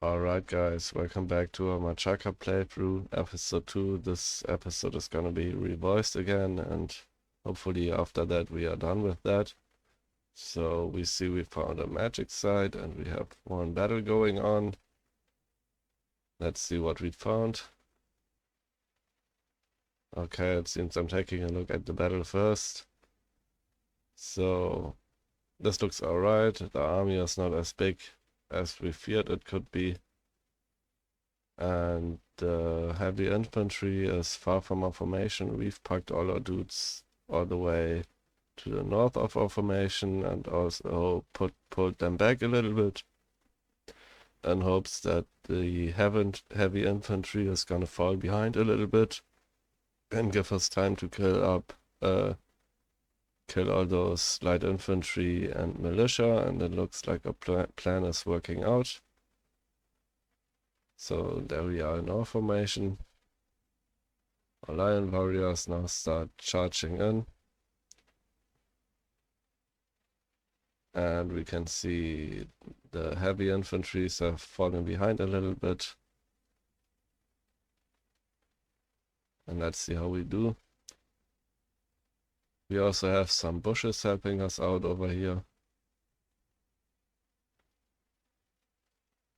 Alright guys, welcome back to our Machaka playthrough, episode 2. This episode is gonna be revoiced again, and hopefully after that we are done with that. So we see we found a magic site and we have one battle going on. Let's see what we found. Okay, it seems I'm taking a look at the battle first. So this looks alright. The army is not as big as we feared it could be. And the heavy infantry is far from our formation. We've packed all our dudes all the way to the north of our formation and also pulled them back a little bit in hopes that the heavy infantry is gonna fall behind a little bit and give us time to kill all those light infantry and militia, and it looks like our plan is working out. So there we are in our formation. Our lion warriors now start charging in. And we can see the heavy infantries have fallen behind a little bit. And let's see how we do. We also have some bushes helping us out over here.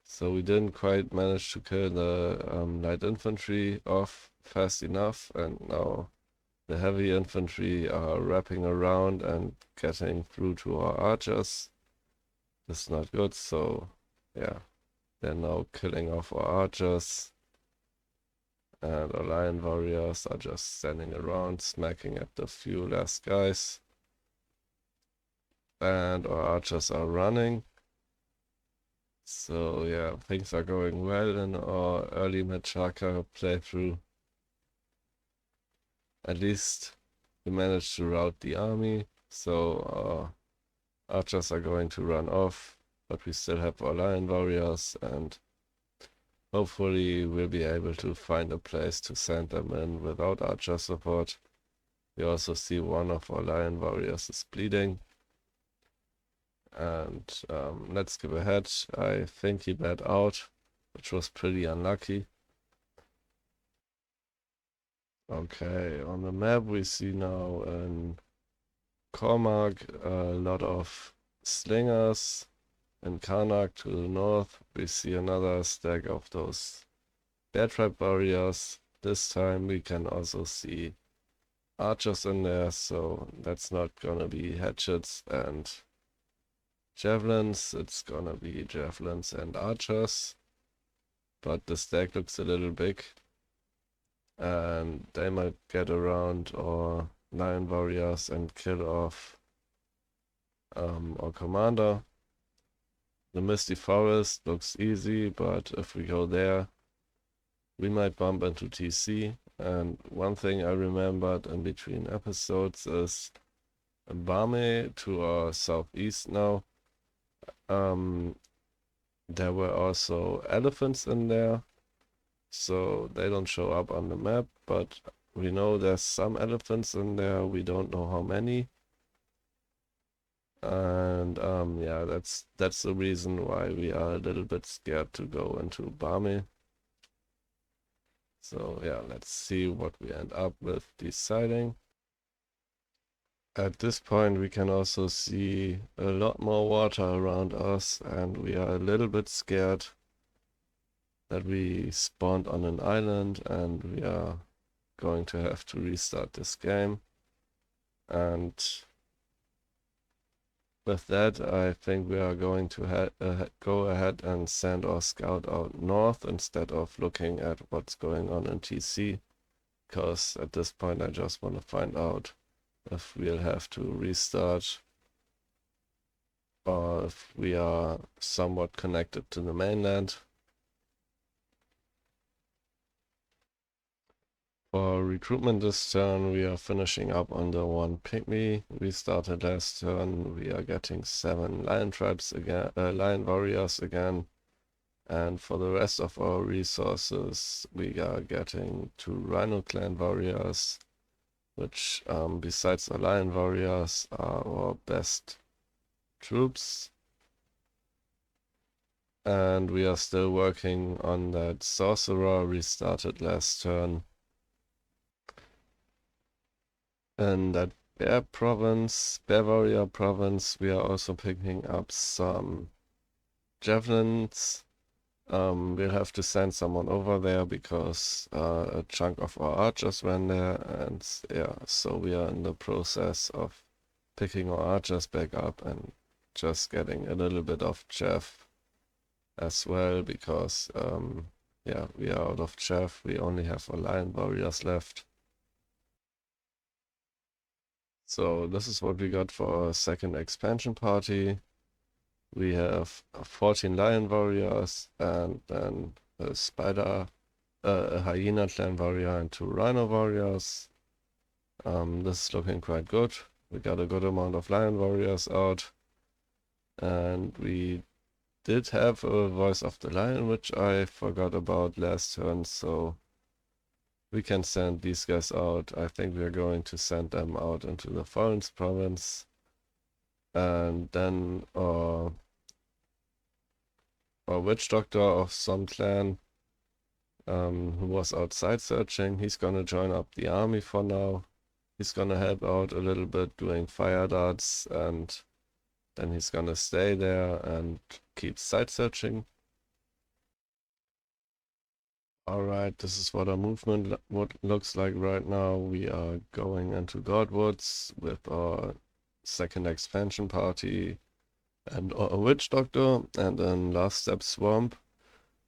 So we didn't quite manage to kill the light infantry off fast enough, and now the heavy infantry are wrapping around and getting through to our archers. This is not good, so yeah, they're now killing off our archers. And our lion warriors are just standing around, smacking at the few last guys. And our archers are running. So yeah, things are going well in our early Machaka playthrough. At least we managed to rout the army, so our archers are going to run off, but we still have our lion warriors, and hopefully we'll be able to find a place to send them in without archer support. We also see one of our lion warriors is bleeding. And let's skip ahead. I think he bled out, which was pretty unlucky. Okay, on the map we see now in Cormac a lot of slingers. In Karnak to the north we see another stack of those bear trap warriors. This time we can also see archers in there, so that's not gonna be hatchets and javelins, it's gonna be javelins and archers. But the stack looks a little big, and they might get around our lion warriors and kill off our commander. The misty forest looks easy, but if we go there we might bump into TC. And one thing I remembered in between episodes is Bame to our southeast now. There were also elephants in there, so they don't show up on the map, but we know there's some elephants in there. We don't know how many. And yeah, that's the reason why we are a little bit scared to go into Bame. So yeah, let's see what we end up with deciding. At this point we can also see a lot more water around us, and we are a little bit scared that we spawned on an island and we are going to have to restart this game. And with that, I think we are going to go ahead and send our scout out north instead of looking at what's going on in TC, because at this point I just want to find out if we'll have to restart or if we are somewhat connected to the mainland. For recruitment this turn, we are finishing up on the one pygmy we started last turn. We are getting 7 lion tribes again, lion warriors again. And for the rest of our resources, we are getting 2 rhino clan warriors, which besides our lion warriors are our best troops. And we are still working on that sorcerer we started last turn. And that Bear Warrior province, we are also picking up some javelins. We'll have to send someone over there because a chunk of our archers ran there, and yeah, so we are in the process of picking our archers back up and just getting a little bit of chaff as well because yeah, we are out of chaff. We only have lion warriors left. So this is what we got for our second expansion party. We have 14 lion warriors and then a hyena clan warrior and 2 rhino warriors. This is looking quite good. We got a good amount of lion warriors out. And we did have a voice of the lion, which I forgot about last turn, so we can send these guys out. I think we are going to send them out into the Forest province. And then our witch doctor of some clan, who was outside searching, he's gonna join up the army for now. He's gonna help out a little bit doing fire darts, and then he's gonna stay there and keep side searching. Alright, this is what our movement looks like right now. We are going into Godwoods with our second expansion party and our witch doctor, and then last step swamp.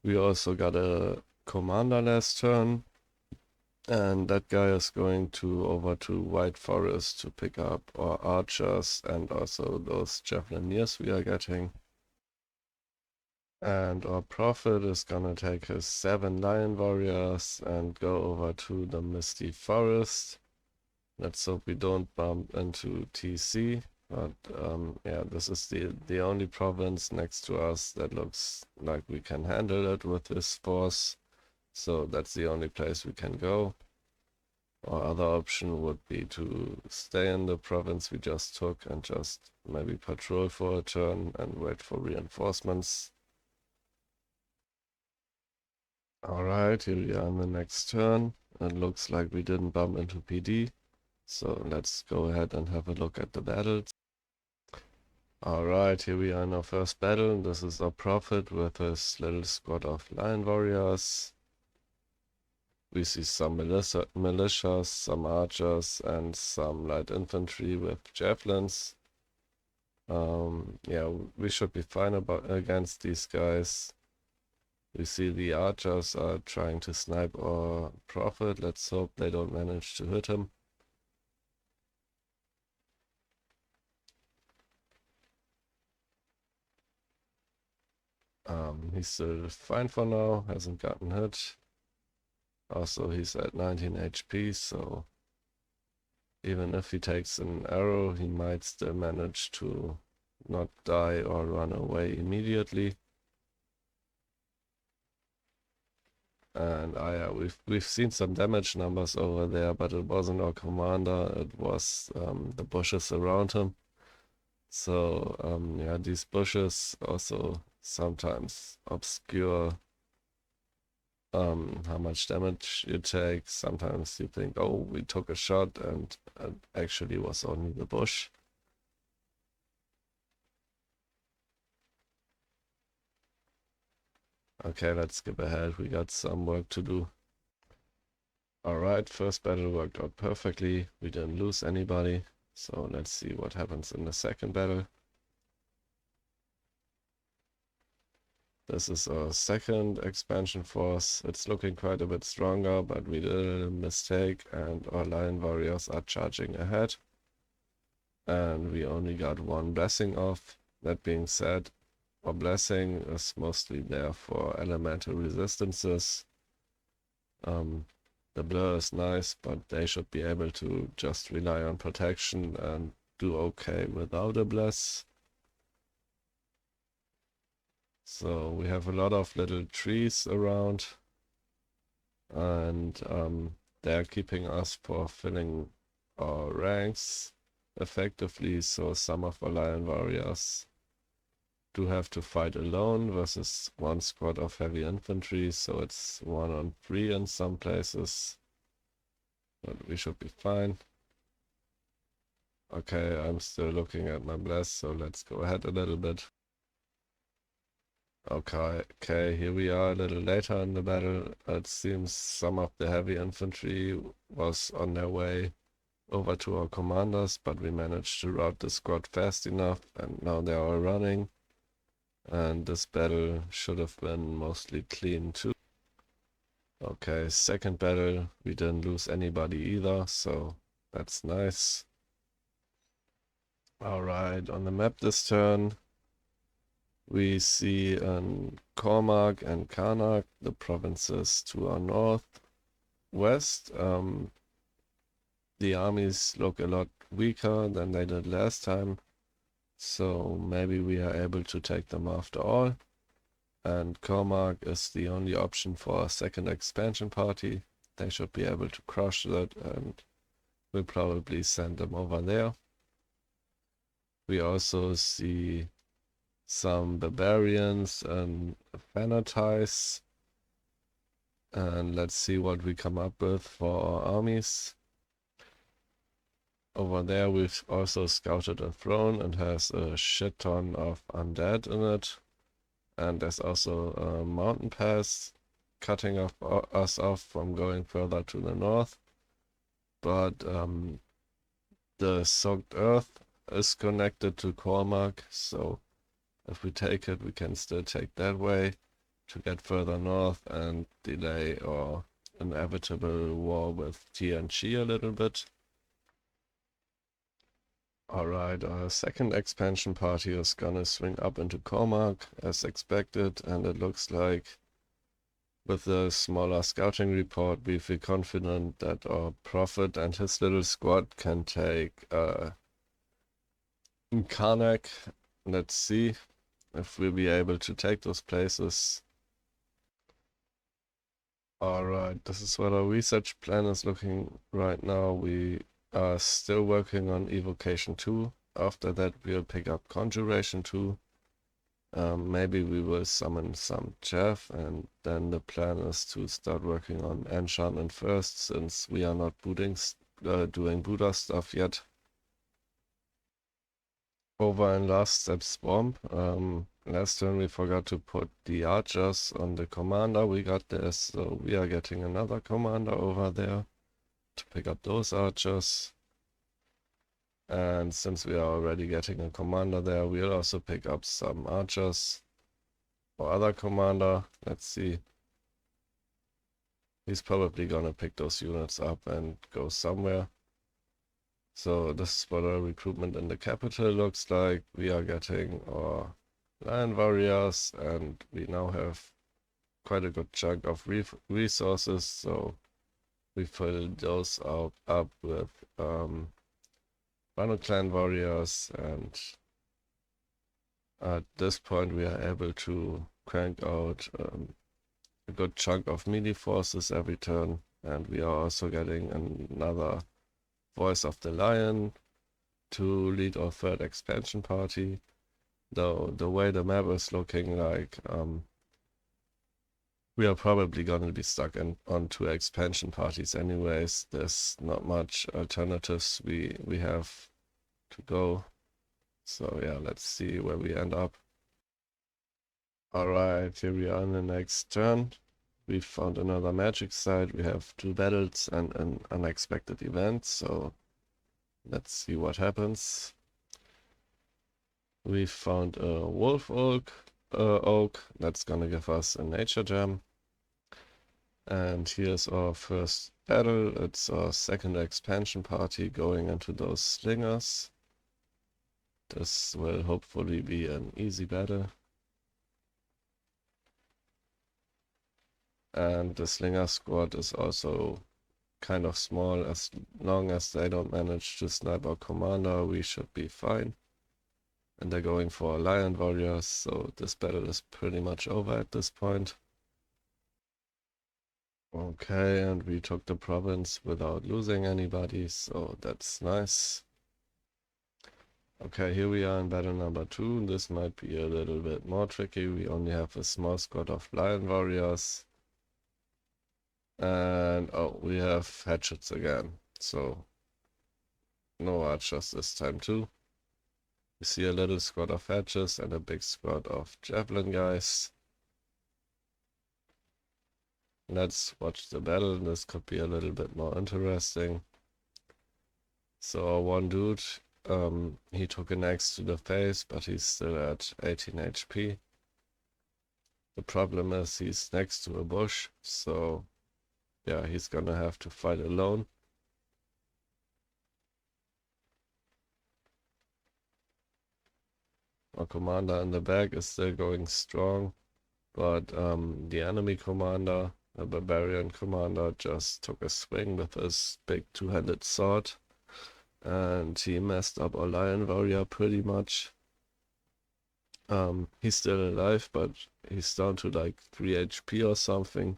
We also got a commander last turn, and that guy is going over to White Forest to pick up our archers and also those javelineers we are getting. And our prophet is gonna take his 7 lion warriors and go over to the Misty Forest. Let's hope we don't bump into TC. But yeah, this is the only province next to us that looks like we can handle it with this force. So that's the only place we can go. Our other option would be to stay in the province we just took and just maybe patrol for a turn and wait for reinforcements. Alright, here we are on the next turn. It looks like we didn't bump into PD. So let's go ahead and have a look at the battles. Alright, here we are in our first battle. This is our prophet with his little squad of lion warriors. We see some militias, some archers, and some light infantry with javelins. Yeah, we should be fine against these guys. We see the archers are trying to snipe our prophet. Let's hope they don't manage to hit him. He's still fine for now, hasn't gotten hit. Also, he's at 19 HP, so even if he takes an arrow, he might still manage to not die or run away immediately. And yeah, we've seen some damage numbers over there, but it wasn't our commander, it was the bushes around him. So yeah, these bushes also sometimes obscure how much damage you take. Sometimes you think, oh, we took a shot, and it actually was only the bush. Okay, let's skip ahead. We got some work to do. Alright, first battle worked out perfectly. We didn't lose anybody. So let's see what happens in the second battle. This is our second expansion force. It's looking quite a bit stronger, but we did a mistake and our lion warriors are charging ahead. And we only got one blessing off. That being said, our blessing is mostly there for elemental resistances. The blur is nice, but they should be able to just rely on protection and do okay without a bless. So we have a lot of little trees around, and they're keeping us for filling our ranks effectively. So some of our lion warriors do have to fight alone versus one squad of heavy infantry, so it's 1-on-3 in some places, but we should be fine. Okay, I'm still looking at my blast, so let's go ahead a little bit. Okay, here we are a little later in the battle. It seems some of the heavy infantry was on their way over to our commanders, but we managed to rout the squad fast enough, and now they are all running. And this battle should have been mostly clean too. Okay, second battle, we didn't lose anybody either, so that's nice. Alright, on the map this turn, we see Cormac and Karnak, the provinces to our northwest. The armies look a lot weaker than they did last time, so maybe we are able to take them after all. And Cormac is the only option for a second expansion party. They should be able to crush that, and we'll probably send them over there. We also see some barbarians and fanatics, and let's see what we come up with for our armies. Over there we've also scouted a throne and has a shit ton of undead in it, and there's also a mountain pass cutting us off from going further to the north, but the soaked earth is connected to Cormac, so if we take it, we can still take that way to get further north and delay our inevitable war with TNG a little bit. Alright, our second expansion party is gonna swing up into Cormac as expected, and it looks like with the smaller scouting report we feel confident that our Prophet and his little squad can take Karnak. Let's see if we'll be able to take those places. Alright, this is what our research plan is looking right now. We are still working on Evocation 2. After that we'll pick up Conjuration 2. Maybe we will summon some Jeff, and then the plan is to start working on Enchantment first, since we are not doing Buddha stuff yet. Over in Last Step Swamp, last turn we forgot to put the archers on the commander. We got this, so we are getting another commander over there to pick up those archers. And since we are already getting a commander there, we'll also pick up some archers or other commander. Let's see. He's probably gonna pick those units up and go somewhere. So this is what our recruitment in the capital looks like. We are getting our lion warriors, and we now have quite a good chunk of resources, so we fill those up with Rhino Clan warriors, and at this point we are able to crank out a good chunk of melee forces every turn, and we are also getting another Voice of the Lion to lead our third expansion party. Though the way the map is looking like, we are probably gonna be stuck on 2 expansion parties anyways. There's not much alternatives we have to go. So yeah, let's see where we end up. Alright, here we are in the next turn. We found another magic site. We have 2 battles and an unexpected event, so let's see what happens. We found a wolf oak that's gonna give us a nature gem. And here's our first battle. It's our second expansion party going into those slingers. This will hopefully be an easy battle. And the slinger squad is also kind of small. As long as they don't manage to snipe our commander, we should be fine. And they're going for lion warriors, so this battle is pretty much over at this point. Okay, and we took the province without losing anybody, so that's nice. Okay, here we are in battle number 2. This might be a little bit more tricky. We only have a small squad of lion warriors. And oh, we have hatchets again. So no archers this time too. We see a little squad of hatchets and a big squad of javelin guys. Let's watch the battle. This could be a little bit more interesting. So our one dude, he took an axe to the face, but he's still at 18 HP. The problem is he's next to a bush, so yeah, he's gonna have to fight alone. Our commander in the back is still going strong, but the enemy commander, the barbarian commander, just took a swing with his big two-handed sword, and he messed up our lion warrior pretty much. He's still alive, but he's down to like 3 HP or something.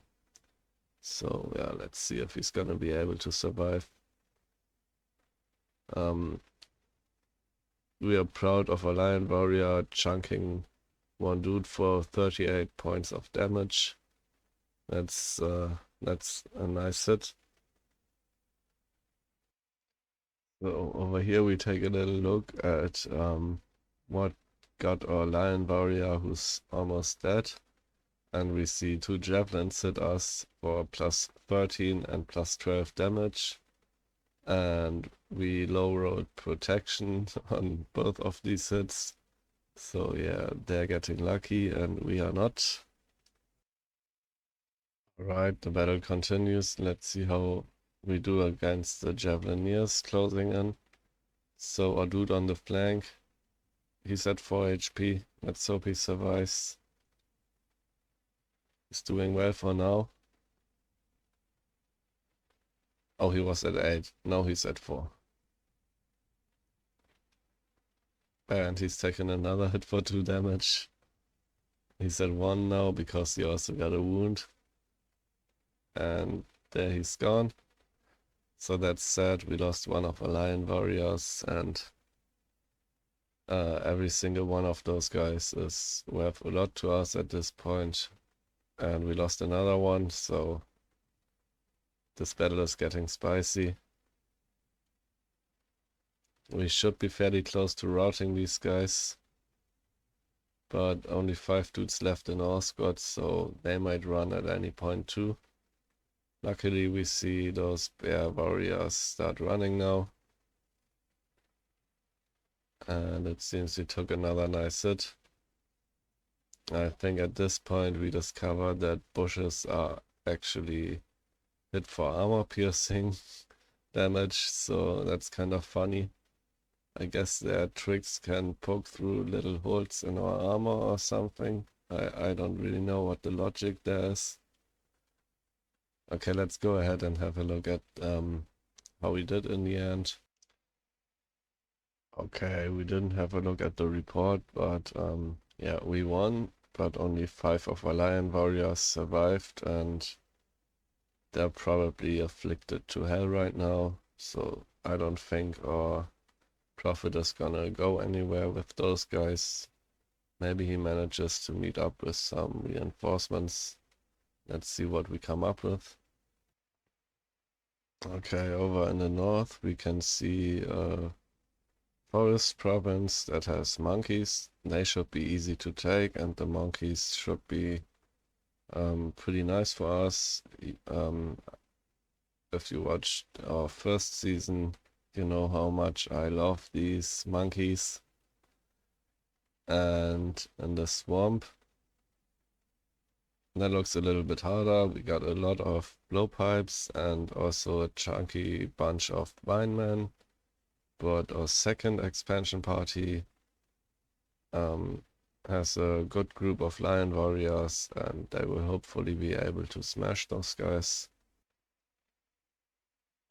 So yeah, let's see if he's gonna be able to survive. We are proud of our lion warrior chunking one dude for 38 points of damage. That's a nice hit. So over here we take a little look at what got our lion warrior who's almost dead. And we see 2 javelins hit us for plus 13 and plus 12 damage. And we low rolled protection on both of these hits. So yeah, they're getting lucky and we are not. Alright, the battle continues. Let's see how we do against the Javelineers closing in. So our dude on the flank, he's at 4 HP. Let's hope he survives. He's doing well for now. Oh, he was at 8. Now he's at 4. And he's taken another hit for 2 damage. He's at 1 now because he also got a wound. And there he's gone. So that's sad. We lost one of our lion warriors, and every single one of those guys is worth a lot to us at this point. And we lost another one, so this battle is getting spicy. We should be fairly close to routing these guys, but only 5 dudes left in our squad, so they might run at any point too. Luckily we see those bear warriors start running now. And it seems he took another nice hit. I think at this point we discovered that bushes are actually hit for armor piercing damage, so that's kind of funny. I guess their tricks can poke through little holes in our armor or something. I don't really know what the logic there is. Okay, let's go ahead and have a look at how we did in the end. Okay, we didn't have a look at the report, but yeah, we won, but only 5 of our lion warriors survived, and they're probably afflicted to hell right now, so I don't think our prophet is gonna go anywhere with those guys. Maybe he manages to meet up with some reinforcements. Let's see what we come up with. Okay, over in the north we can see forest province that has monkeys. They should be easy to take, and the monkeys should be pretty nice for us. If you watched our first season, you know how much I love these monkeys. And in the swamp, that looks a little bit harder. We got a lot of blowpipes and also a chunky bunch of vinemen. But our second expansion party has a good group of lion warriors, and they will hopefully be able to smash those guys.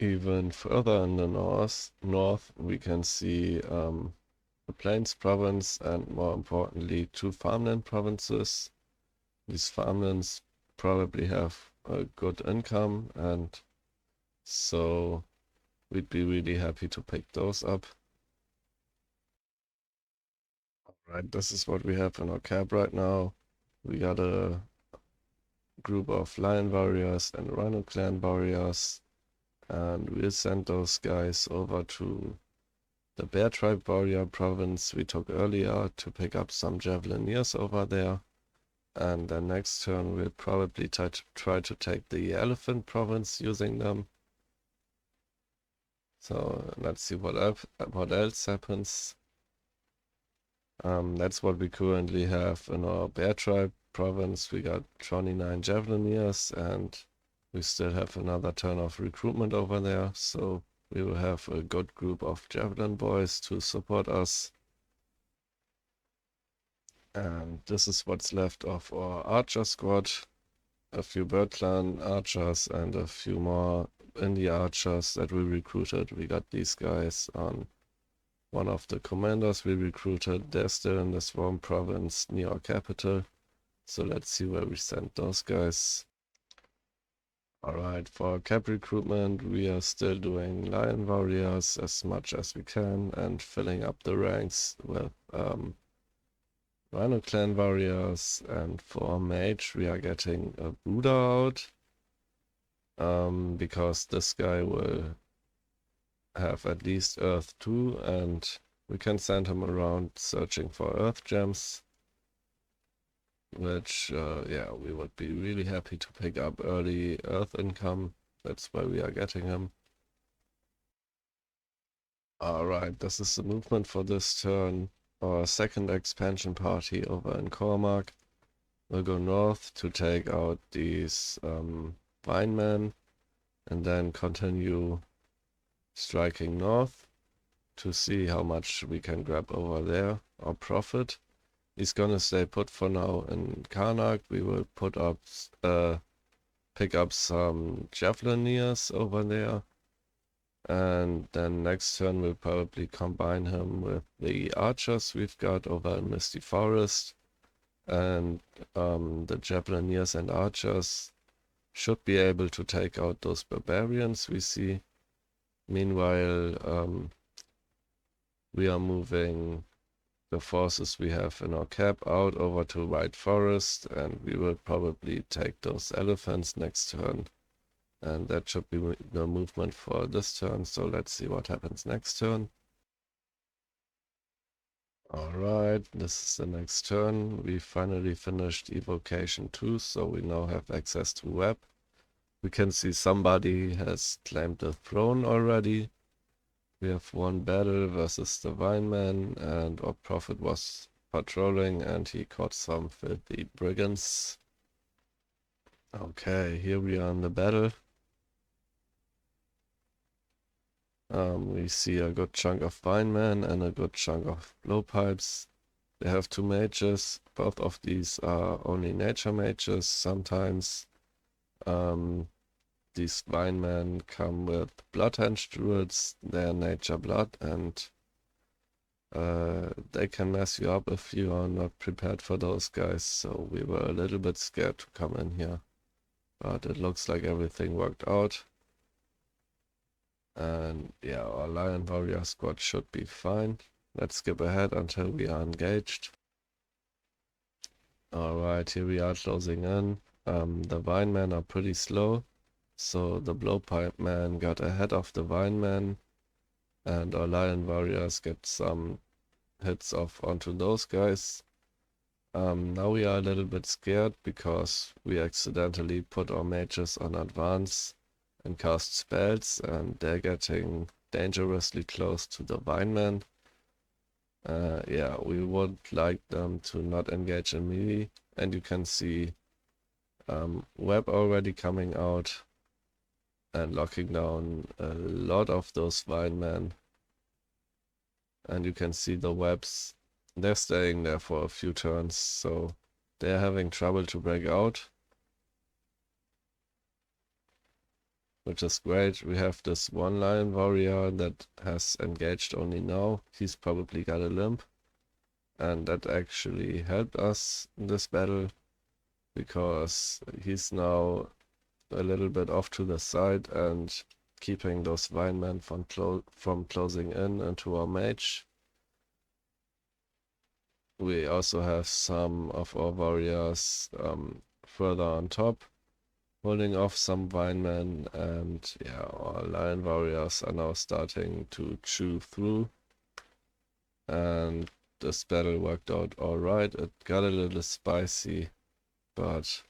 Even further in the north we can see the Plains province, and more importantly 2 farmland provinces. These farmlands probably have a good income, and so we'd be really happy to pick those up. Right, this is what we have in our camp right now. We got a group of lion warriors and rhino clan warriors, and we'll send those guys over to the bear tribe warrior province we took earlier to pick up some javelineers over there. And then next turn we'll probably try to take the elephant province using them. So let's see what else happens. That's what we currently have in our bear tribe province. We got 29 javelineers and we still have another turn of recruitment over there. So we will have a good group of javelin boys to support us. And this is what's left of our archer squad. A few bird clan archers and a few more indie archers that we recruited. We got these guys on one of the commanders we recruited. They're still in the Swarm province near our capital. So let's see where we send those guys. Alright, for cap recruitment we are still doing lion warriors as much as we can and filling up the ranks with rhino clan warriors, and for mage we are getting a Buddha out because this guy will have at least Earth 2 and we can send him around searching for Earth gems, which yeah, we would be really happy to pick up early Earth income. That's why we are getting him. Alright, this is the movement for this turn. Our second expansion party over in Cormac will go north to take out these Vinemen and then continue striking north to see how much we can grab over there or profit. He's gonna stay put for now in Karnak. We will pick up some javelineers over there, and then next turn we'll probably combine him with the archers we've got over in Misty Forest, and the javelineers and archers should be able to take out those barbarians we see. Meanwhile, we are moving the forces we have in our cap out over to White Forest, and we will probably take those elephants next turn. And that should be the movement for this turn, so let's see what happens next turn. Alright, this is the next turn. We finally finished Evocation 2, so we now have access to web. We can see somebody has claimed the throne already. We have one battle versus the Vineman, and our prophet was patrolling and he caught some filthy brigands. Okay, here we are in the battle. We see a good chunk of Vinemen and a good chunk of blowpipes. They have two mages. Both of these are only nature mages. Sometimes these Vinemen come with Bloodhenge druids. They're nature blood, and they can mess you up if you are not prepared for those guys. So we were a little bit scared to come in here, but it looks like everything worked out. And yeah, our lion warrior squad should be fine. Let's skip ahead until we are engaged. Alright, here we are closing in. The Vinemen are pretty slow, so the blowpipe man got ahead of the Vinemen, and our lion warriors get some hits off onto those guys. Now we are a little bit scared because we accidentally put our mages on advance and cast spells, and they're getting dangerously close to the Vinemen. Yeah, we would like them to not engage in melee, and you can see web already coming out and locking down a lot of those Vinemen. And you can see the webs, they're staying there for a few turns, so they're having trouble to break out, which is great. We have this one lion warrior that has engaged only now. He's probably got a limp, and that actually helped us in this battle because he's now a little bit off to the side and keeping those Vinemen from closing in into our mage. We also have some of our warriors further on top, holding off some Vinemen, and yeah, our lion warriors are now starting to chew through. And this battle worked out alright. It got a little spicy, but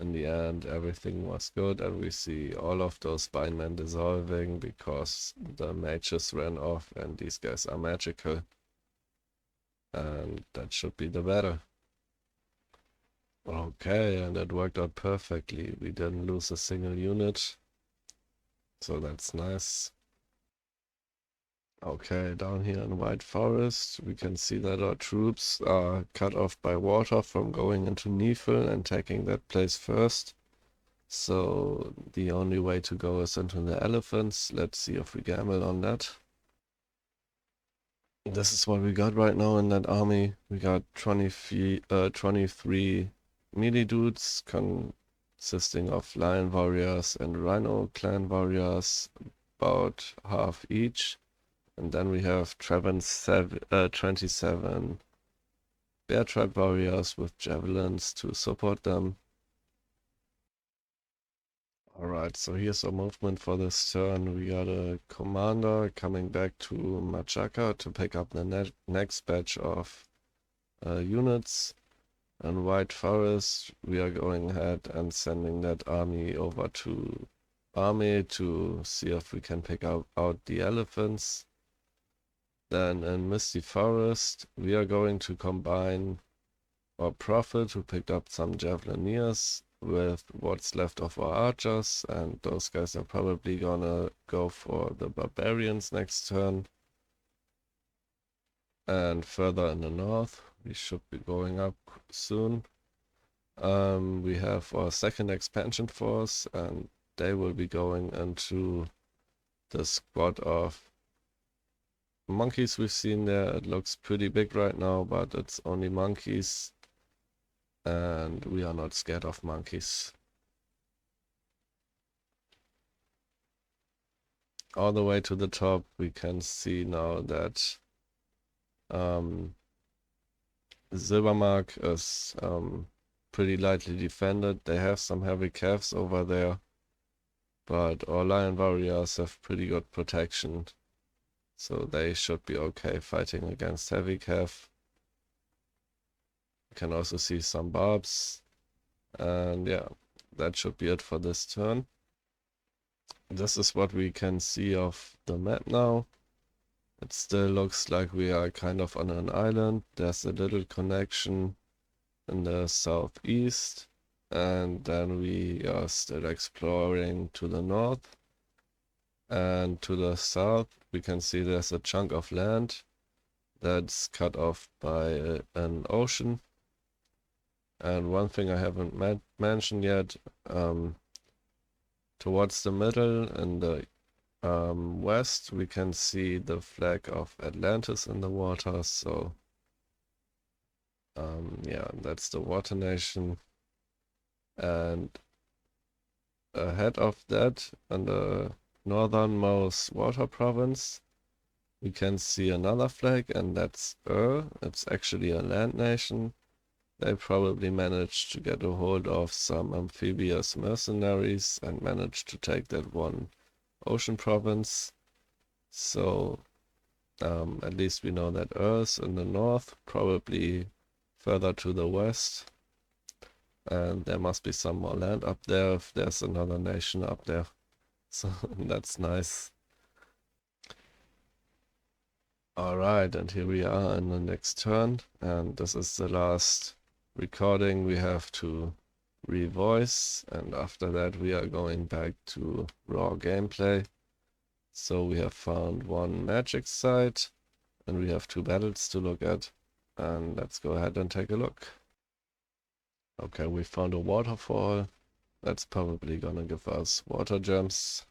in the end everything was good, and we see all of those Vinemen dissolving because the mages ran off and these guys are magical. And that should be the battle. Okay, and it worked out perfectly. We didn't lose a single unit, so that's nice. Okay, down here in White Forest, we can see that our troops are cut off by water from going into Nephil and taking that place first. So the only way to go is into the elephants. Let's see if we gamble on that. This is what we got right now in that army. We got 23 melee dudes consisting of lion warriors and rhino clan warriors, about half each. And then we have 27 bear tribe warriors with javelins to support them. Alright, so here's our movement for this turn. We got a commander coming back to Machaka to pick up the next batch of units. In White Forest, we are going ahead and sending that army over to Army to see if we can pick out the elephants. Then in Misty Forest, we are going to combine our Prophet, who picked up some Javelineers, with what's left of our archers, and those guys are probably gonna go for the barbarians next turn. And further in the north, we should be going up soon. We have our second expansion force, and they will be going into the squad of monkeys we've seen there. It looks pretty big right now, but it's only monkeys, and we are not scared of monkeys. All the way to the top, we can see now that Silvermark is pretty lightly defended. They have some heavy calves over there, but our lion warriors have pretty good protection, so they should be okay fighting against heavy calf. You can also see some barbs, and yeah, that should be it for this turn. This is what we can see of the map now. It still looks like we are kind of on an island. There's a little connection in the southeast, and then we are still exploring to the north. And to the south, we can see there's a chunk of land that's cut off by an ocean. And one thing I haven't mentioned yet, towards the middle in the west, we can see the flag of Atlantis in the water. So yeah, that's the water nation. And ahead of that, in the northernmost water province, we can see another flag, and that's It's actually a land nation. They probably managed to get a hold of some amphibious mercenaries and managed to take that one ocean province. So at least we know that is in the north, probably further to the west. And there must be some more land up there if there's another nation up there. So that's nice. Alright, and here we are in the next turn, and this is the last recording we have to revoice, and after that we are going back to raw gameplay. So we have found one magic site, and we have 2 battles to look at, and let's go ahead and take a look. Okay, we found a waterfall. That's probably gonna give us water gems.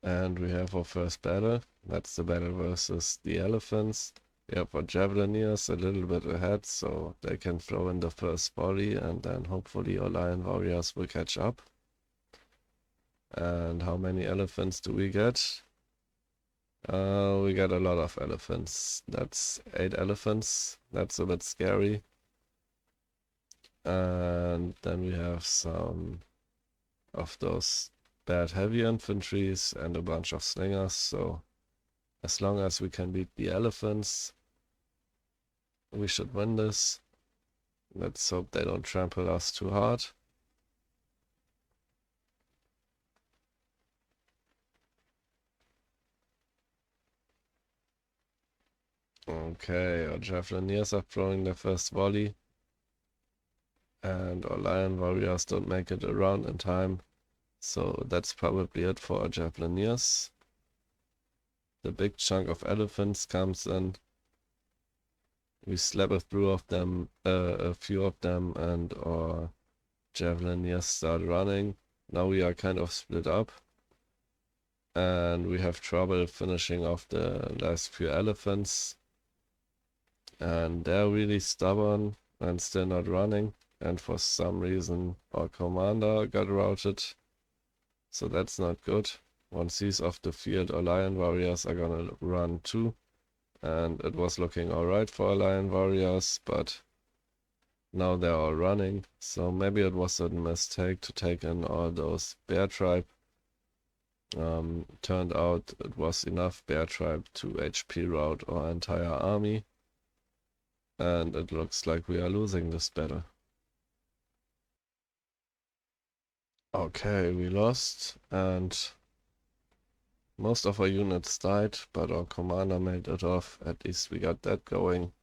And we have our first battle. That's the battle versus the elephants. We have our javelineers a little bit ahead, so they can throw in the first volley, and then hopefully our lion warriors will catch up. And how many elephants do we get? We got a lot of elephants. That's 8 elephants. That's a bit scary. And then we have some of those bad heavy infantries and a bunch of slingers. So as long as we can beat the elephants, we should win this. Let's hope they don't trample us too hard. Okay, our Javelineers are throwing their first volley. And our Lion Warriors don't make it around in time. So that's probably it for our Javelineers. The big chunk of elephants comes in. We slap a few of them, and our Javelineers start running. Now we are kind of split up. And we have trouble finishing off the last few elephants. And they're really stubborn and still not running. And for some reason our commander got routed. So that's not good. Once he's off the field, our Lion Warriors are gonna run too. And it was looking alright for our Lion Warriors, but now they're all running. So maybe it was a mistake to take in all those bear tribe. Turned out it was enough bear tribe to HP rout our entire army. And it looks like we are losing this battle. Okay, we lost, and most of our units died, but our commander made it off. At least we got that going.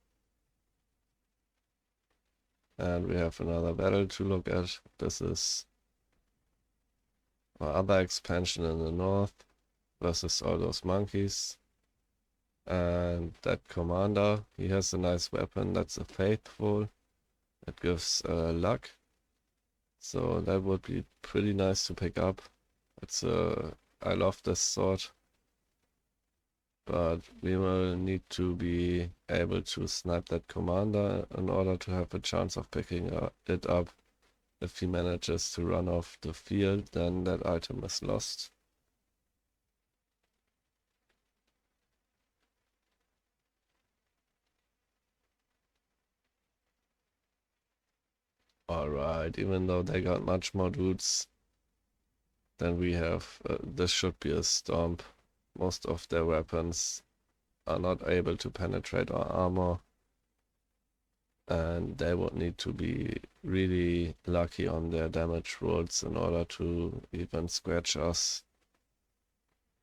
And we have another battle to look at. This is our other expansion in the north versus all those monkeys. And that commander, he has a nice weapon. That's a faithful. It gives luck. So that would be pretty nice to pick up. I love this sword. But we will need to be able to snipe that commander in order to have a chance of picking it up. If he manages to run off the field, then that item is lost. Alright, even though they got much more dudes than we have, this should be a stomp. Most of their weapons are not able to penetrate our armor. And they would need to be really lucky on their damage rolls in order to even scratch us.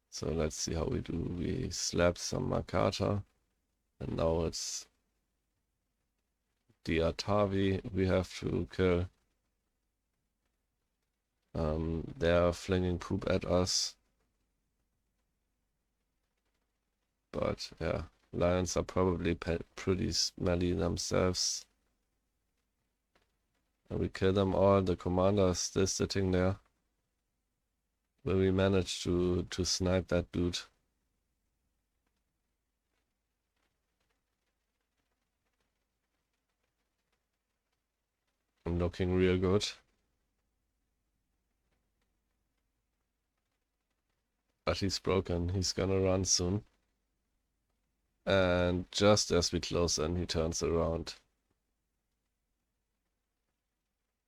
So let's see how we do. We slapped some Machaka, and now it's the Atavi we have to kill. They're flinging poop at us. But yeah, lions are probably pretty smelly themselves. And we kill them all. The commander is still sitting there. Will we manage to snipe that dude? I'm looking real good. But he's broken. He's gonna run soon. And just as we close in, he turns around.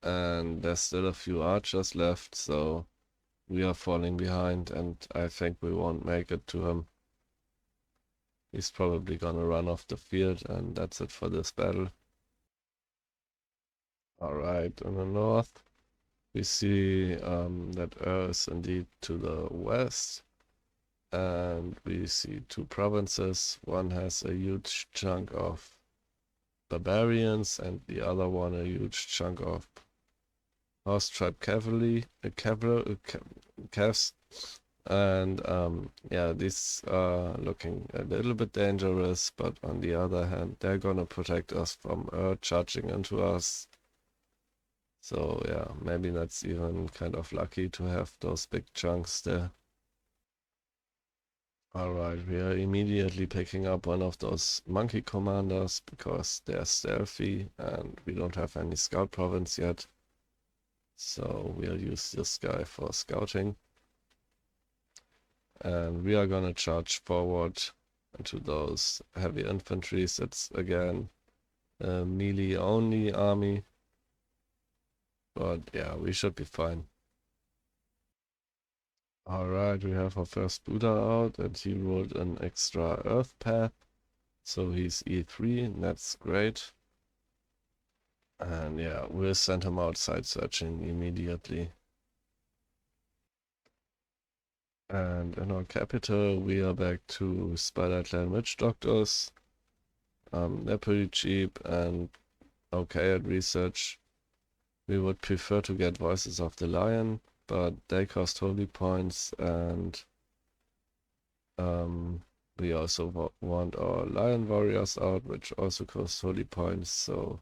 And there's still a few archers left, so we are falling behind, and I think we won't make it to him. He's probably gonna run off the field, and that's it for this battle. Alright, in the north, we see that is indeed to the west. And we see two provinces. One has a huge chunk of barbarians, and the other one a huge chunk of horse tribe cavalry, calves. And yeah, these are looking a little bit dangerous, but on the other hand, they're gonna protect us from charging into us. So yeah, maybe that's even kind of lucky to have those big chunks there. Alright, we are immediately picking up one of those monkey commanders because they're stealthy and we don't have any scout province yet. So we'll use this guy for scouting. And we are gonna charge forward into those heavy infantries. It's again a melee only army. But yeah, we should be fine. Alright, we have our first Buddha out and he rolled an extra earth path. So he's E3, that's great. And yeah, we'll send him outside searching immediately. And in our capital, we are back to Spider Clan Witch Doctors. They're pretty cheap and okay at research. We would prefer to get Voices of the Lion, but they cost holy points, and we also want our Lion Warriors out, which also cost holy points, so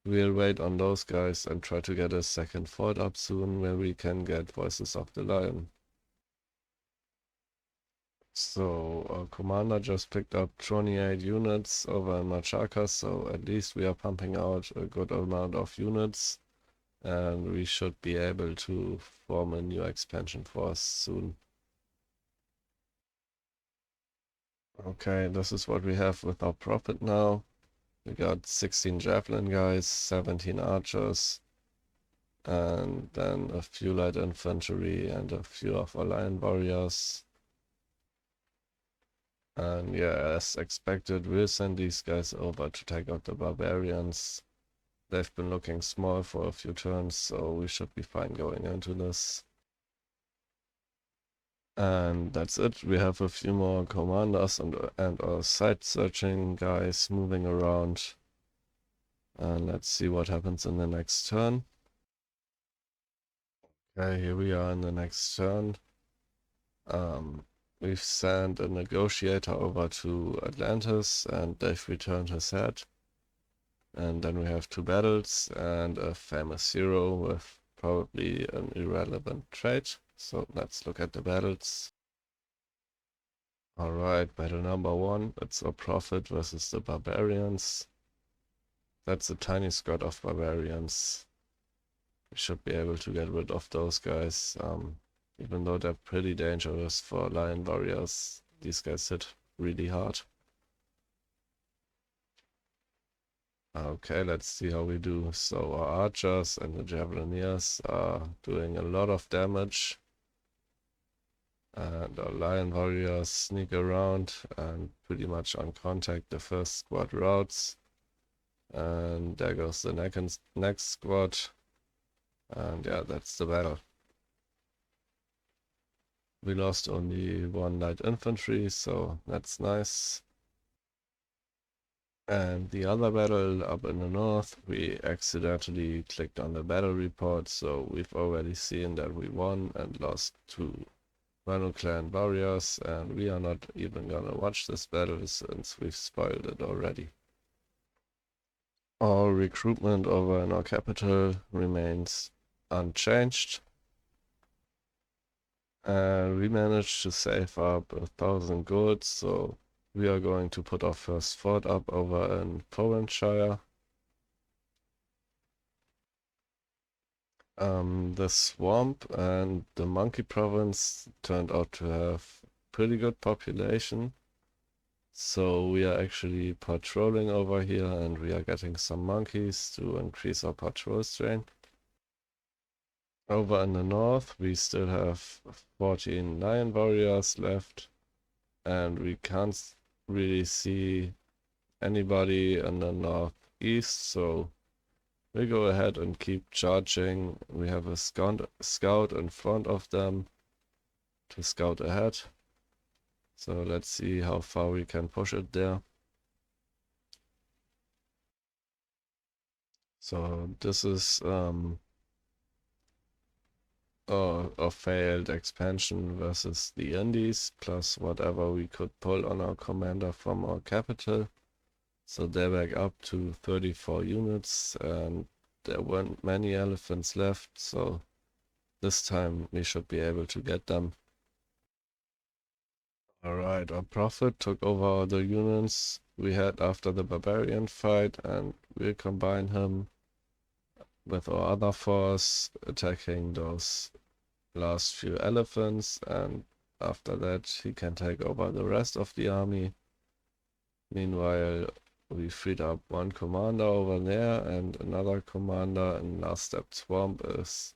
we'll wait on those guys and try to get a second fort up soon where we can get Voices of the Lion. So our commander just picked up 28 units over in Machaka, so at least we are pumping out a good amount of units, and we should be able to form a new expansion force soon. Okay, this is what we have with our profit now. We got 16 javelin guys, 17 archers, and then a few light infantry and a few of our lion warriors. And yeah, as expected, we'll send these guys over to take out the barbarians. They've been looking small for a few turns, so we should be fine going into this. And that's it. We have a few more commanders and our site searching guys moving around. And let's see what happens in the next turn. Okay, here we are in the next turn. We've sent a negotiator over to Atlantis and they've returned his head. And then we have 2 battles and a famous hero with probably an irrelevant trait. So let's look at the battles. Alright, battle number 1. It's our prophet versus the barbarians. That's a tiny squad of barbarians. We should be able to get rid of those guys. Even though they're pretty dangerous for lion warriors, these guys hit really hard. Okay, let's see how we do. So our archers and the javelineers are doing a lot of damage. And our lion warriors sneak around and pretty much on contact the first squad routes. And there goes the next squad. And yeah, that's the battle. We lost only 1 light infantry, so that's nice. And the other battle up in the north, we accidentally clicked on the battle report, so we've already seen that we won and lost 2 Rhino Clan warriors, and we are not even gonna watch this battle since we've spoiled it already. Our recruitment over in our capital remains unchanged. And we managed to save up 1,000 gold, so we are going to put our first fort up over in Provenshire. The swamp and the monkey province turned out to have pretty good population. So we are actually patrolling over here and we are getting some monkeys to increase our patrol strength. Over in the north, we still have 14 lion warriors left, and we can't really see anybody in the northeast, so we go ahead and keep charging. We have a scout in front of them to scout ahead. So let's see how far we can push it there. So this is a failed expansion versus the Indies, plus whatever we could pull on our commander from our capital. So they're back up to 34 units, and there weren't many elephants left, so this time we should be able to get them. Alright, our prophet took over all the units we had after the barbarian fight, and we'll combine him with our other force attacking those last few elephants, and after that he can take over the rest of the army. Meanwhile, we freed up one commander over there and another commander, and last step Swamp is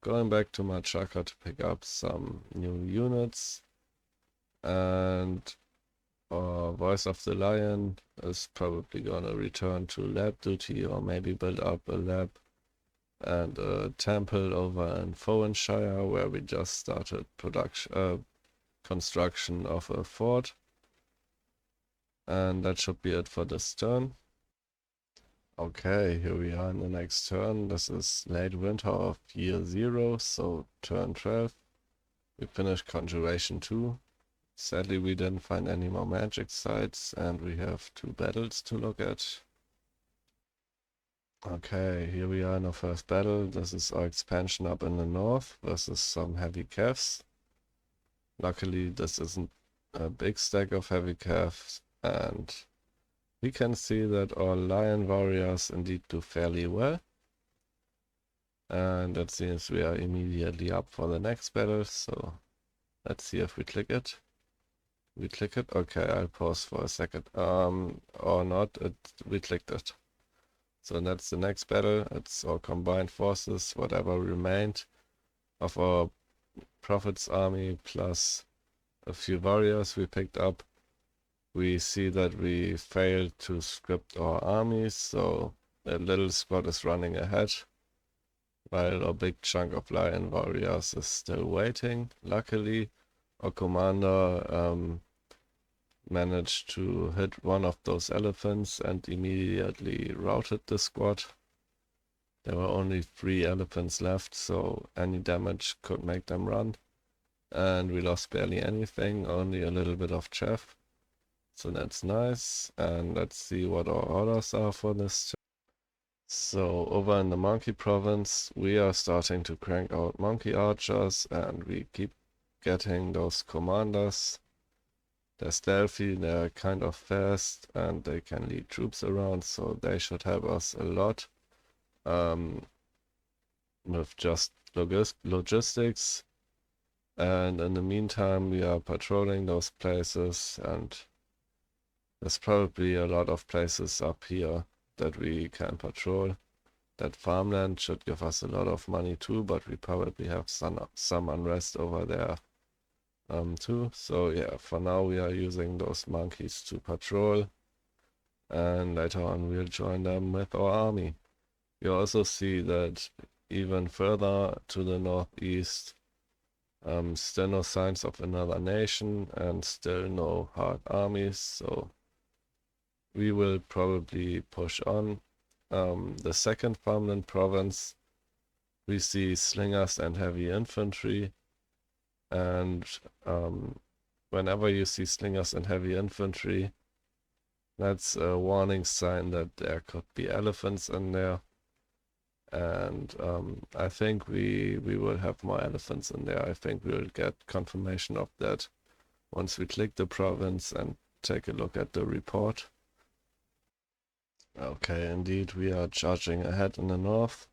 going back to Machaka to pick up some new units. And Voice of the Lion is probably gonna return to lab duty, or maybe build up a lab and a temple over in Fowenshire, where we just started construction of a fort. And that should be it for this turn. Okay, here we are in the next turn. This is late winter of year 0, so turn 12. We finished Conjuration 2. Sadly, we didn't find any more magic sites, and we have 2 battles to look at. Okay, here we are in our first battle. This is our expansion up in the north versus some heavy calves. Luckily, this isn't a big stack of heavy calves, and we can see that our lion warriors indeed do fairly well. And it seems we are immediately up for the next battle, so let's see if we click it. We click it? Okay, I'll pause for a second. Or not, we clicked it. So that's the next battle. It's our combined forces, whatever remained of our Prophet's army, plus a few warriors we picked up. We see that we failed to script our armies, so a little squad is running ahead, while a big chunk of lion warriors is still waiting. Luckily, our commander managed to hit one of those elephants and immediately routed the squad. There were only 3 elephants left, so any damage could make them run. And we lost barely anything, only a little bit of chaff. So that's nice. And let's see what our orders are for this turn. So over in the monkey province, we are starting to crank out monkey archers, and we keep getting those commanders. They're stealthy, they're kind of fast, and they can lead troops around, so they should help us a lot with just logistics. And in the meantime, we are patrolling those places, and there's probably a lot of places up here that we can patrol. That farmland should give us a lot of money too, but we probably have some unrest over there too. So yeah, for now we are using those monkeys to patrol, and later on we'll join them with our army. You also see that even further to the northeast, still no signs of another nation and still no hard armies, so we will probably push on. The second farmland province, we see slingers and heavy infantry, and whenever you see slingers and heavy infantry, that's a warning sign that there could be elephants in there. And I think we will have more elephants in there. I think we'll get confirmation of that once we click the province and take a look at the report. Okay, indeed, we are charging ahead in the north.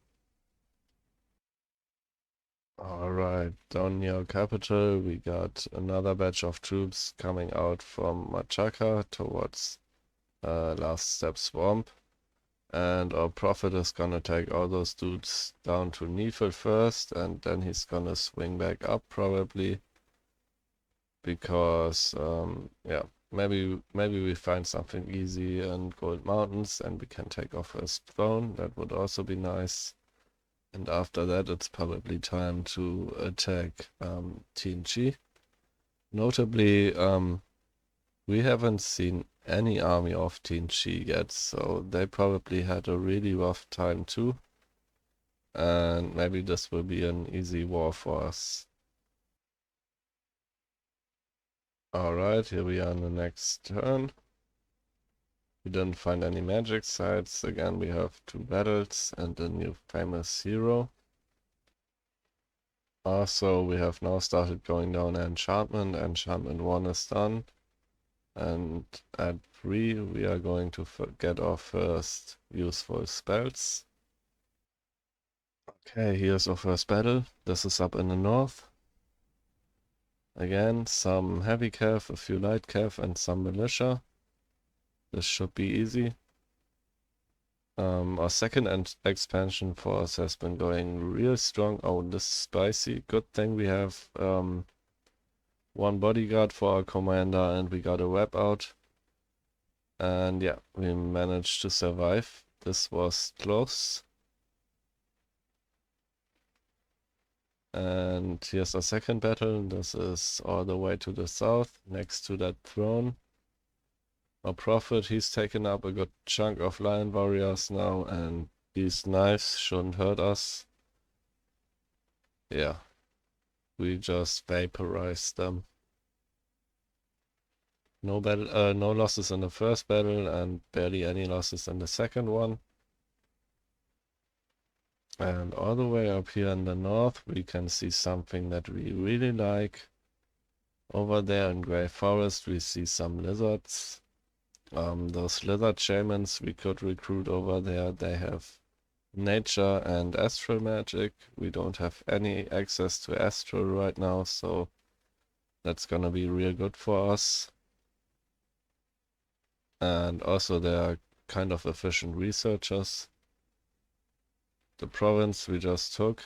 Alright, down near our capital, we got another batch of troops coming out from Machaka towards Last Step Swamp. And our prophet is gonna take all those dudes down to Nephil first, and then he's gonna swing back up probably. Because, yeah, maybe we find something easy in Gold Mountains and we can take off his throne. That would also be nice. And after that, it's probably time to attack TNG. Notably, we haven't seen any army of TNG yet, so they probably had a really rough time too. And maybe this will be an easy war for us. Alright, here we are in the next turn. We didn't find any magic sites. Again, we have 2 battles and a new famous hero. Also, we have now started going down enchantment. Enchantment 1 is done. And at 3 we are going to get our first useful spells. Okay, here's our first battle. This is up in the north. Again, some heavy cav, a few light cav, and some militia. This should be easy. Our second expansion force has been going real strong. Oh, this is spicy. Good thing we have one bodyguard for our commander and we got a web out. And yeah, we managed to survive. This was close. And here's our second battle. This is all the way to the south, next to that throne. Our prophet, he's taken up a good chunk of lion warriors now, and these knives shouldn't hurt us. Yeah, we just vaporized them. No losses in the first battle, and barely any losses in the second one. And all the way up here in the north, we can see something that we really like. Over there in Grey Forest, we see some lizards. Those lizard shamans we could recruit over there, they have nature and astral magic. We don't have any access to astral right now, so that's gonna be real good for us. And also they are kind of efficient researchers. The province we just took,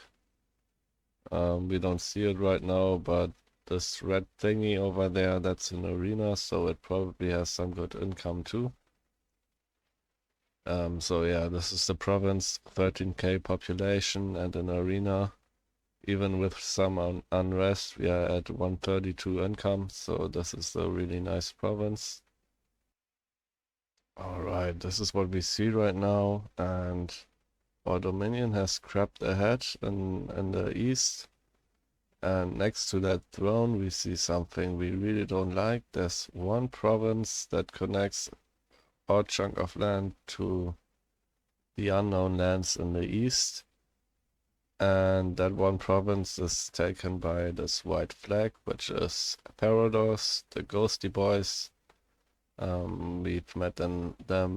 we don't see it right now, but this red thingy over there, that's an arena, so it probably has some good income too. So yeah, this is the province, 13k population and an arena. Even with some unrest, we are at 132 income, so this is a really nice province. Alright, this is what we see right now, and our Dominion has crept ahead in the east. And next to that throne, we see something we really don't like. There's one province that connects our chunk of land to the unknown lands in the east. And that one province is taken by this white flag, which is Parados, the Ghosty Boys. We've met them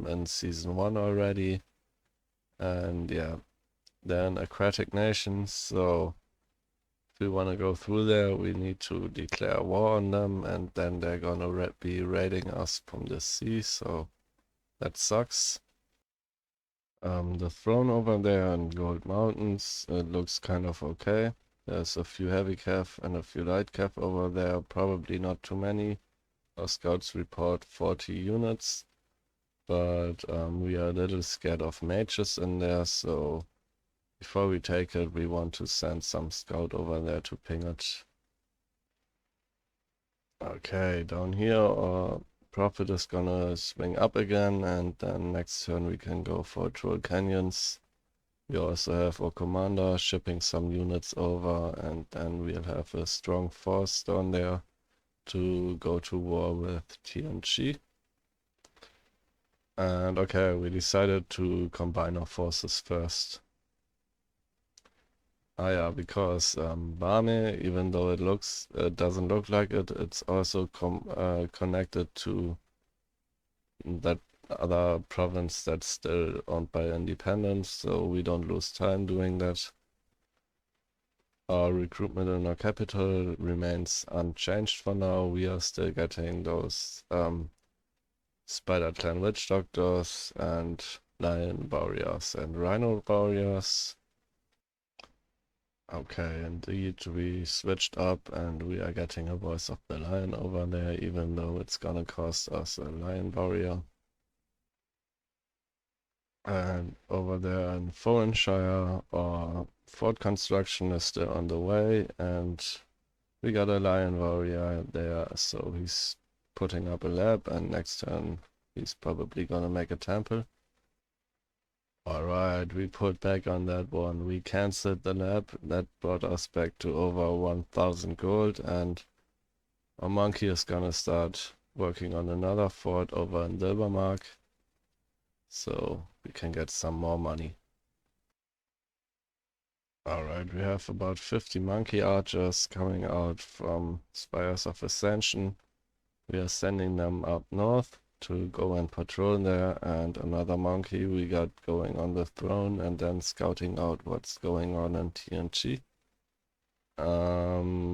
in season 1 already. And yeah, they're an aquatic nation, so if we want to go through there, we need to declare war on them, and then they're gonna be raiding us from the sea, so that sucks. The throne over there in Gold Mountains, it looks kind of okay. There's a few heavy cav and a few light cav over there, probably not too many. Our scouts report 40 units, but we are a little scared of mages in there, so before we take it, we want to send some scout over there to ping it. Okay, down here our prophet is gonna swing up again, and then next turn we can go for Troll Canyons. We also have our commander shipping some units over, and then we'll have a strong force down there to go to war with TNG. And okay, we decided to combine our forces first. Ah yeah, because Bane, even though it doesn't look like it, it's also connected to that other province that's still owned by independents, so we don't lose time doing that. Our recruitment in our capital remains unchanged for now. We are still getting those Spider Clan Witch Doctors and Lion Warriors and Rhino Warriors. Okay, indeed, we switched up and we are getting a Voice of the Lion over there, even though it's gonna cost us a Lion Warrior. And over there in Forenshire, our fort construction is still on the way, and we got a Lion Warrior there, so he's putting up a lab, and next turn he's probably gonna make a temple. Alright, we put back on that one. We cancelled the lab. That brought us back to over 1000 gold, and our monkey is gonna start working on another fort over in Dilbermark, so we can get some more money. Alright, we have about 50 monkey archers coming out from Spires of Ascension. We are sending them up north. to go and patrol there, and another monkey we got going on the throne and then scouting out what's going on in TNG.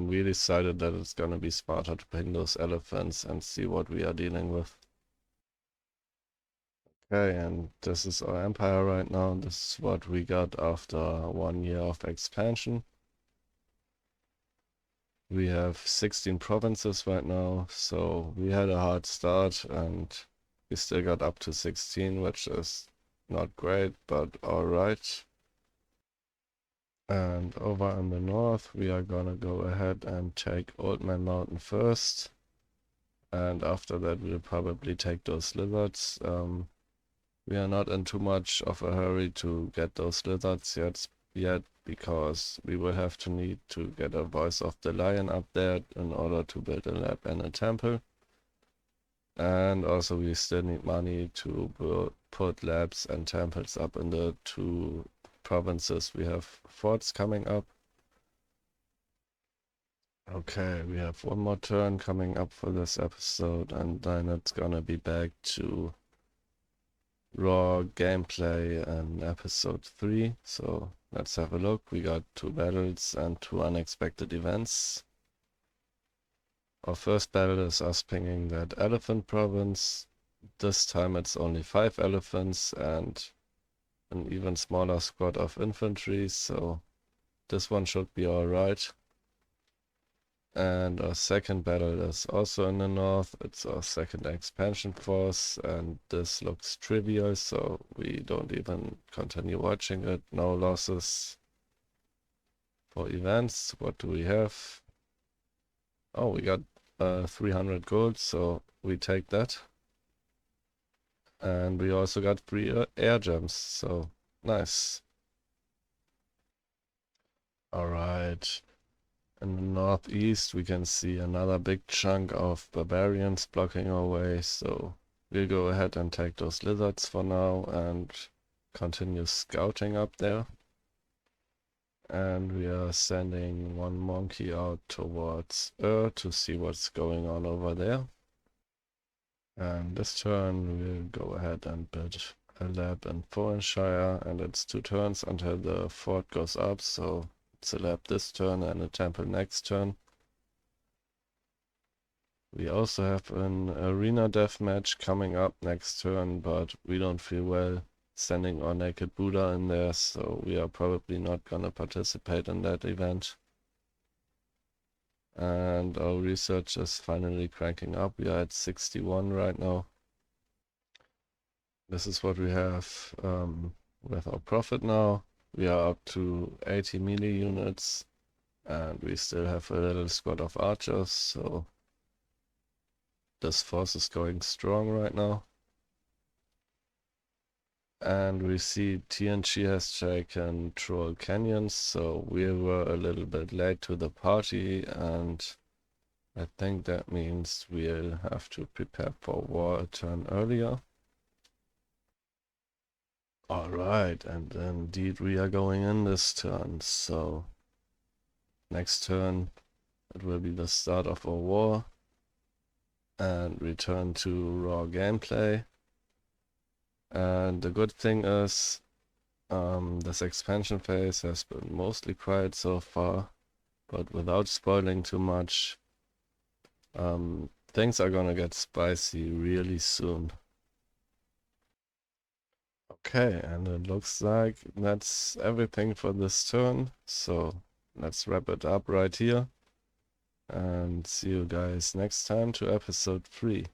We decided that it's gonna be smarter to ping those elephants and see what we are dealing with. Okay, and this is our empire right now. This is what we got after 1 year of expansion. We have 16 provinces right now, so we had a hard start and we still got up to 16, which is not great, but alright. And over in the north, we are gonna go ahead and take Old Man Mountain first. And after that, we'll probably take those lizards. We are not in too much of a hurry to get those lizards yet because we will have to need to get a voice of the lion up there in order to build a lab and a temple. And also we still need money to put labs and temples up in the 2 provinces. We have forts coming up. Okay, we have 1 more turn coming up for this episode, and then it's gonna be back to raw gameplay in episode 3. So let's have a look. We got 2 battles and 2 unexpected events. Our first battle is us pinging that elephant province. This time it's only 5 elephants and an even smaller squad of infantry, so this one should be alright. And our second battle is also in the north. It's our second expansion force, and this looks trivial, so we don't even continue watching it. No losses. For events, what do we have? Oh, we got 300 gold, so we take that. And we also got 3 air gems, so nice. Alright. In the northeast, we can see another big chunk of barbarians blocking our way, so we'll go ahead and take those lizards for now and continue scouting up there. And we are sending 1 monkey out towards to see what's going on over there. And this turn we'll go ahead and build a lab in Forenshire, and it's 2 turns until the fort goes up, so it's a lab this turn and a temple next turn. We also have an arena deathmatch coming up next turn, but we don't feel well sending our naked Buddha in there, so we are probably not gonna participate in that event. And our research is finally cranking up. We are at 61 right now. This is what we have with our profit now. We are up to 80 melee units, and we still have a little squad of archers, so this force is going strong right now. And we see TNG has taken Troll Canyons, so we were a little bit late to the party, and I think that means we'll have to prepare for war a turn earlier. Alright, and indeed we are going in this turn, so next turn it will be the start of a war and return to raw gameplay. And the good thing is, this expansion phase has been mostly quiet so far, but without spoiling too much, things are gonna get spicy really soon. Okay, and it looks like that's everything for this turn, so let's wrap it up right here, and see you guys next time to episode 3.